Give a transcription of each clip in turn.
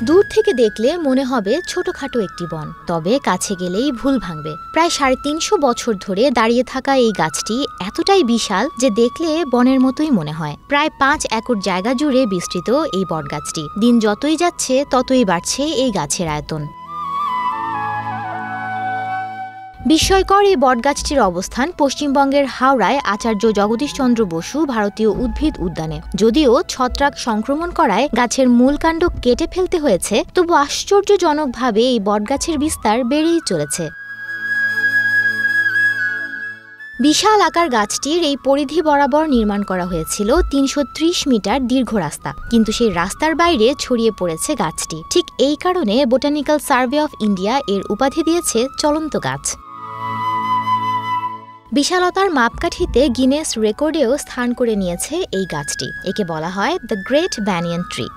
দূর থেকে দেখলে মনে হবে ছোটখাটো একটি বন, তবে কাছে গেলেই ভুল ভাঙবে। প্রায় 350 বছর ধরে দাঁড়িয়ে থাকা এই গাছটি এতটাই বিশাল যে দেখলে বনের মতোই মনে হয়। প্রায় 5 একর জায়গা জুড়ে বিস্তৃত এই বটগাছটি। দিন যতই যাচ্ছে ততই বাড়ছে এই গাছের আয়তন। বিস্ময়কর এই বটগাছটির অবস্থান পশ্চিমবঙ্গের হাওড়ায় আচার্য জগদীশচন্দ্র বসু ভারতীয় উদ্ভিদ উদ্যানে। যদিও ছত্রাক সংক্রমণ করায় গাছের মূল কাণ্ড কেটে ফেলতে হয়েছে, তবু আশ্চর্যজনকভাবে এই বটগাছের বিস্তার বেড়েই চলেছে। বিশাল আকার গাছটির এই পরিধি বরাবর নির্মাণ করা হয়েছিল 330 মিটার দীর্ঘ রাস্তা, কিন্তু সেই রাস্তার বাইরে ছড়িয়ে পড়েছে গাছটি। ঠিক এই কারণে বোটানিক্যাল সার্ভে অফ ইন্ডিয়া এর উপাধি দিয়েছে চলন্ত গাছ। বিশালতার মাপকাঠিতে গিনেস রেকর্ডেও স্থান করে নিয়েছে এই গাছটি। একে বলা হয় দ্য গ্রেট ব্যানিয়ান ট্রি।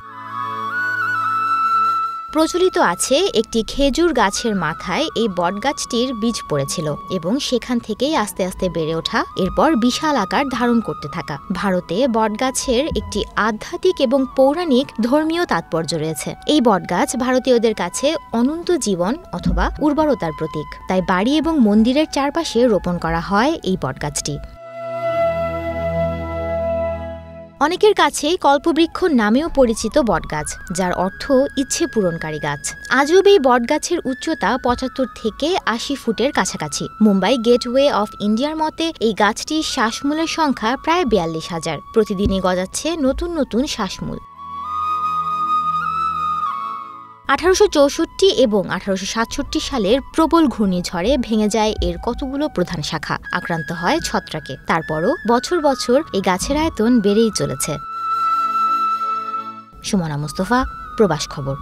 প্রচলিত আছে একটি খেজুর গাছের মাথায় এই বটগাছটির বীজ পড়েছিল এবং সেখান থেকেই আস্তে আস্তে বেড়ে ওঠা, এরপর বিশাল আকার ধারণ করতে থাকা। ভারতে বটগাছের একটি আধ্যাত্মিক এবং পৌরাণিক ধর্মীয় তাৎপর্য রয়েছে। এই বটগাছ ভারতীয়দের কাছে অনন্ত জীবন অথবা উর্বরতার প্রতীক, তাই বাড়ি এবং মন্দিরের চারপাশে রোপণ করা হয় এই বটগাছটি। অনেকের কাছেই কল্পবৃক্ষ নামেও পরিচিত বটগাছ, যার অর্থ ইচ্ছে পূরণকারী গাছ। আজব এই বটগাছের উচ্চতা 75 থেকে 80 ফুটের কাছাকাছি। মুম্বাই গেটওয়ে অফ ইন্ডিয়ার মতে এই গাছটির শ্বাসমূলের সংখ্যা প্রায় 42,000। প্রতিদিনই গজাচ্ছে নতুন নতুন শ্বাসমূল। 1864 এবং 1867 সালের প্রবল ঘূর্ণিঝড়ে ভেঙে যায় এর কতগুলো প্রধান শাখা, আক্রান্ত হয় ছত্রাকে। তারপরও বছর বছর এই গাছের আয়তন বেড়েই চলেছে। সুমনা মুস্তফা, প্রবাস খবর।